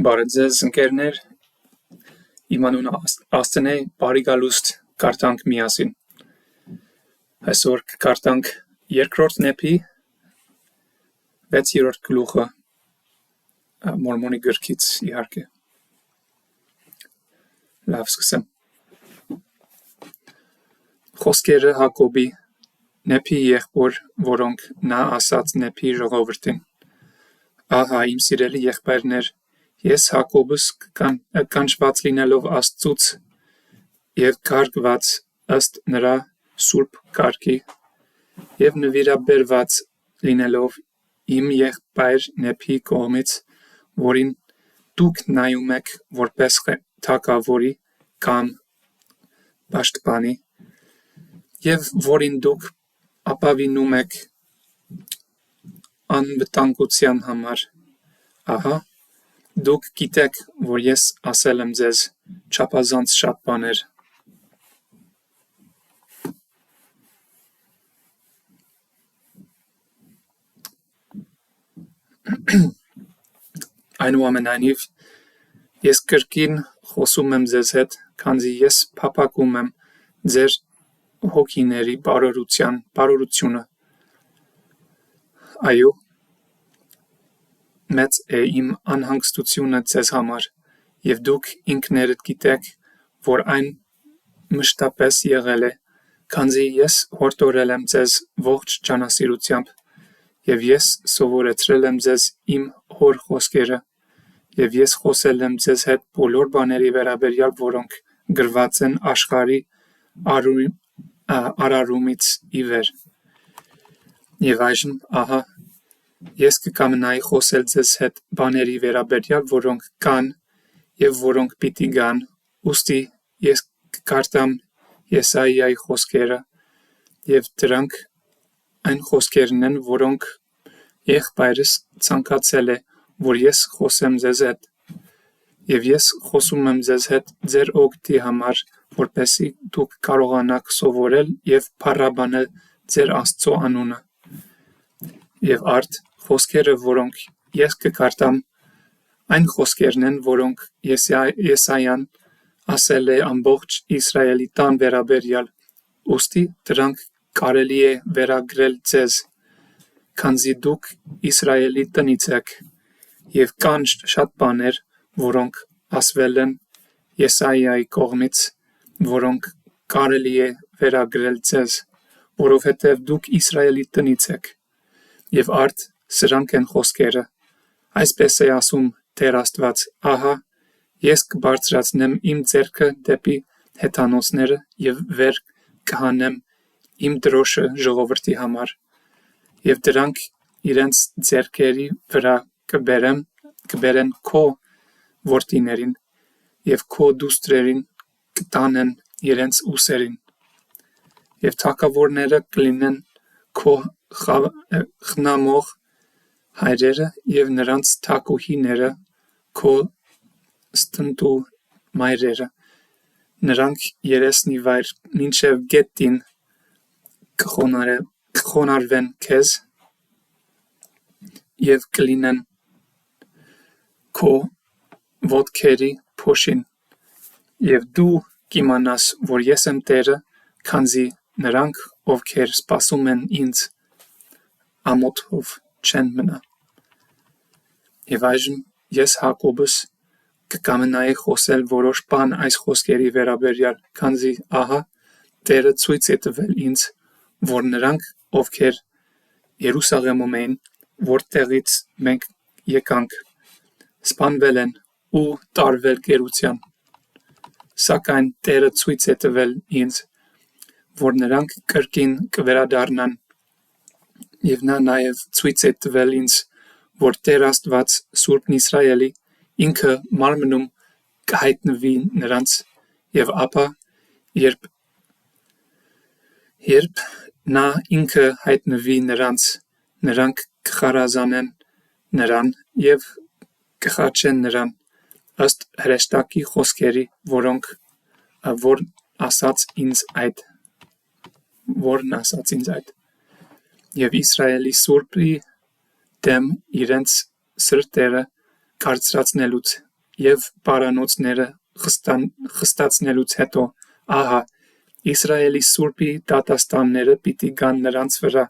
Բարև ձեզ ընկերներ, իմ անունը Աստեն է, բարի գալուստ կարդանք միասին։ Այսօր կկարդանք երկրորդ նեպի 6-րդ գլուխը Մորմոնի գրքից իհարկե։ Լավ սկսեմ։ Խոսքերը Հակոբի, նեպի եղբոր, որոնք նա ասաց նեպի ժողովրդին։ Ահա իմ սիրելի եղբայրներ, ես Հակոբս կանչված լինելով Աստծուց և կարգված ըստ նրա սուրբ կարգի և նվիրաբերված լինելով իմ եղբայր Նեպի կողմից, որին դուք նայում եք որպես թագավորի կամ պաշտպանի, և որին դուք ապավինում եք անվտանգության համար, ահա, դուք գիտեք, որ ես ասել եմ ձեզ չափազանց շատ բաներ։ Այնուամենայնիվ, ես կրկին խոսում եմ ձեզ հետ, քանզի ես փափագում եմ ձեր հոգիների բարօրությունը։ Այո, մեծ է իմ անհանգստությունը ձեզ համար, և դուք ինքներդ գիտեք, որ այն մշտապես եղել է, քանզի ես հորդորել եմ ձեզ ողջ ջանասիրությամբ, և ես սովորեցրել եմ ձեզ իմ հոր խոսքերը, և ես խոսել եմ ձեզ հետ բոլոր բաների վերաբերյալ, որոնք գրված են աշխարհի արարումից ի վեր։ Եվ այժմ, ահա, ես կկամենայի խոսել ձեզ հետ բաների վերաբերյալ, որոնք կան և որոնք պիտի գան, ուստի ես կկարդամ Եսայիայի խոսքերը, և դրանք այն խոսքերն են, որոնք եղբայրս ցանկացել է, որ ես խոսեմ ձեզ հետ, և ես խոսում եմ ձեզ հետ ձեր օգտի համար, որպեսզի դուք կարողանաք սովորել և փառաբանել ձեր Աստծո անունը։ Եվ արդ խոսքերը, որոնք ես կկարդամ, այն խոսքերն են, որոնք Եսայան ասել է ամբողջ Իսրայելի տան վերաբերյալ, ուստի դրանք կարելի է վերագրել ձեզ, քանզի դուք Իսրայելի տնից եք, և կան շատ բաներ, որոնք ասվել են Եսայիայի կողմից, որոնք կարելի է վերագրել ձեզ, որովհետև դուք Իսրայելի տնից եք, և արդ սրանք են խոսքերը, այսպես է ասում Տեր Աստված, ահա, ես կբարձրացնեմ իմ ձեռքը դեպի հեթանոսները և վեր կհանեմ իմ դրոշը ժողովրդի համար, և դրանք իրենց ձեռքերի վրա կբերեն քո որդիներին, և քո դուստրերին կտանեն իրենց ուսերին, և թագավորները կլինեն քո խնամող հայրերը, և նրանց թագուհիները քո ստընտու մայրերը, նրանք երեսնիվայր մինչև գետին կխոնարհվեն քեզ և կլինեն քո ոտքերի փոշին, և դու կիմանաս, որ ես եմ Տերը, քանզի նրանք, ովքեր սպասում են ինձ, ամոթով չեն մնա։ Եվ այժմ ես Հակոբս կկամենայի խոսել որոշ բան այս խոսքերի վերաբերյալ, քանզի ահա Տերը ցույց է տվել ինձ, որ նրանք, ովքեր Երուսաղեմում էին, որտեղից մենք եկանք, սպանվել են ու տարվել գերության, սակայն Տերը ցույց է տվել ինձ, որ նրանք կրկին կվերադառնան, և նա նաև ցույց է տվել ինձ, որ Տեր Աստված Սուրբն Իսրայելի ինքը մարմնում կհայտնվի նրանց, և ապա երբ նա ինքը հայտնվի նրանց, նրանք կխարազանեն նրան և կխաչեն նրան, ըստ հրեշտակի խոսքերի, որն ասաց ինձ այդ, և Իսրայելի Սուրբի դեմ իրենց սրտերը կարծրացնելուց և պարանոցները խստացնելուց հետո, ահա, Իսրայելի Սուրբի դատաստանները պիտի գան նրանց վրա,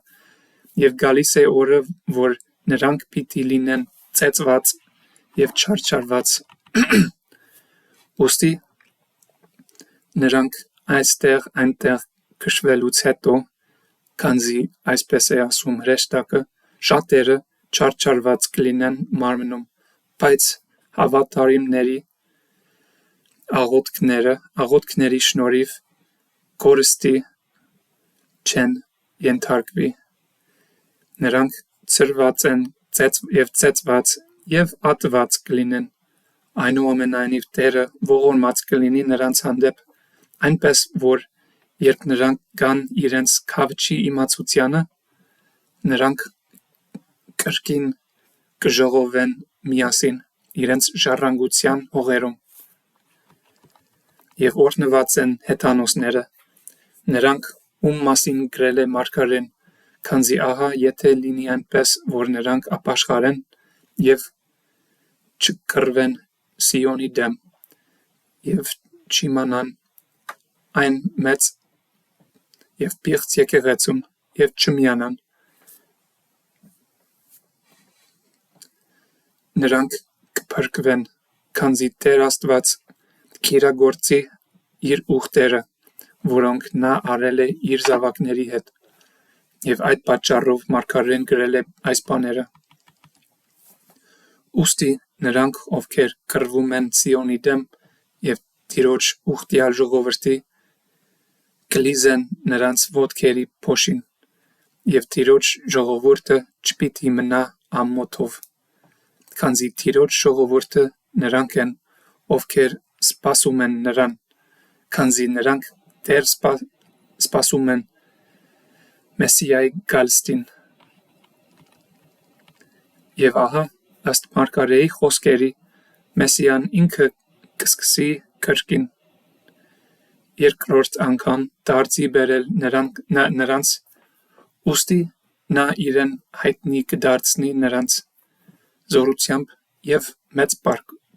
և գալիս է օրը, որ նրանք պիտի լինեն ծեծված և չարչարված։ Ուստի նրանք այստեղ այնտեղ քշվելուց հետո, քանզի այսպես է ասում հրեշտակը, շատերը չարչարված կլինեն մարմնում, բայց հավատարիմների աղոթքների շնորհիվ կորստի չեն ենթարկվի։ Նրանք ցրված և ծեծված և ատված կլինեն, այնուամենայնիվ Տերը ողորմած կլինի նրանց հանդեպ, այնպես որ երբ նրանք գան իրենց քավչի իմացությանը, նրանք կրկին կժողովեն միասին իրենց ժառանգության հողերում։ Եվ օրհնված են հեթանոսները, նրանք, ում մասին գրել է մարգարեն, քանզի ահա եթե լինի այնպես, որ նրանք ապաշխարեն և չկռվեն Սիոնի դեմ և չիմանան այն մեծ և պիղծ եկեղեցուն և չմիանան, նրանք կփրկվեն, քանզի Տեր Աստված կիրագործի իր ուխտերը, որոնք նա արել է իր զավակների հետ, և այդ պատճառով մարգարեն գրել է այս բաները։ Ուստի նրանք, ովքեր կռվում են Սիոնի դեմ և Տիրոջ ուխտյալ ժողովրդի, կլիզեն նրանց ոտքերի փոշին, և Տիրոջ ժողովուրդը չպիտի մնա ամոթով, քանզի Տիրոջ ժողովուրդը նրանք են, ովքեր սպասում են նրան, քանզի նրանք դեռ սպասում են Մեսիայի գալստին։ Եվ ահա, ըստ մարգարեի խոսքերի, Մեսիան ինքը կսկսի կրկին երկրորդ անգամ դարձի բերել նրանց, ուստի նա իրեն հայտնի կդարձնի նրանց զորությամբ և մեծ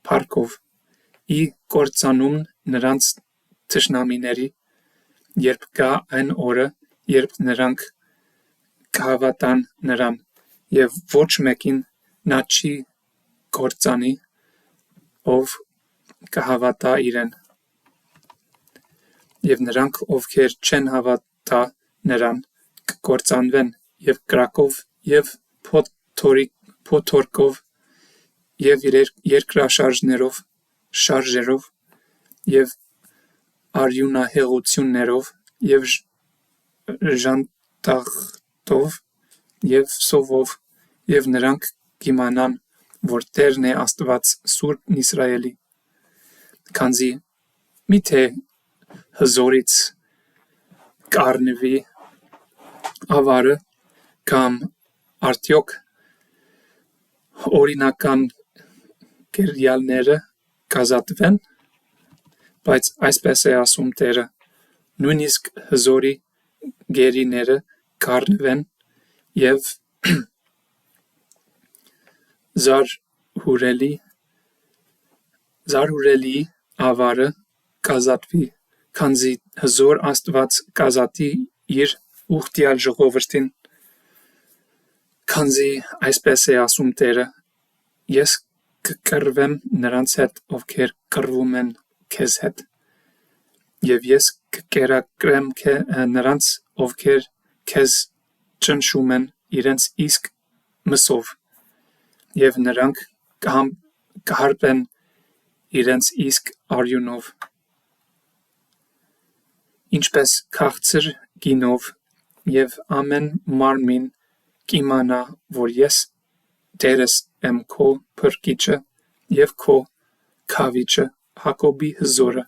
փառքով, ի կործանում նրանց թշնամիների, երբ գա այն օրը, երբ նրանք կհավատան նրան, և ոչ մեկին նա չի կործանի, ով կհավատա իրեն։ Եվ նրանք, ովքեր չեն հավատա նրան, կկործանվեն և կրակով և փոթորկով և շարժերով և արյունահեղություններով և ժանտախտով և սովով, և նրանք կիմանան, որ Տերն է Աստված Սուրբն Իսրայելի, քանզի մի՞թե հզորից կառնվի ավարը, կամ արդյոք օրինական գերիալները կազատվեն, բայց այսպես է ասում Տերը. նույնիսկ հզորի գերիները կառնվեն և զարհուրելի ավարը կազատվի, քանզի հզոր Աստված կազատի իր ուխտյալ ժողովրդին, քանզի այսպես է ասում Տերը. ես կկռվեմ նրանց հետ, ովքեր կռվում են քեզ հետ, և ես կկերակրեմ նրանց, ովքեր քեզ ճնշում են իրենց իսկ մսով, և նրանք կհարբեն իրենց իսկ արյունով։ Ինչպես քաղցր գինով, և ամեն մարմին կիմանա, որ ես Տերս եմ քո փրկիչը և քո քավիչը, Հակոբի հզորը։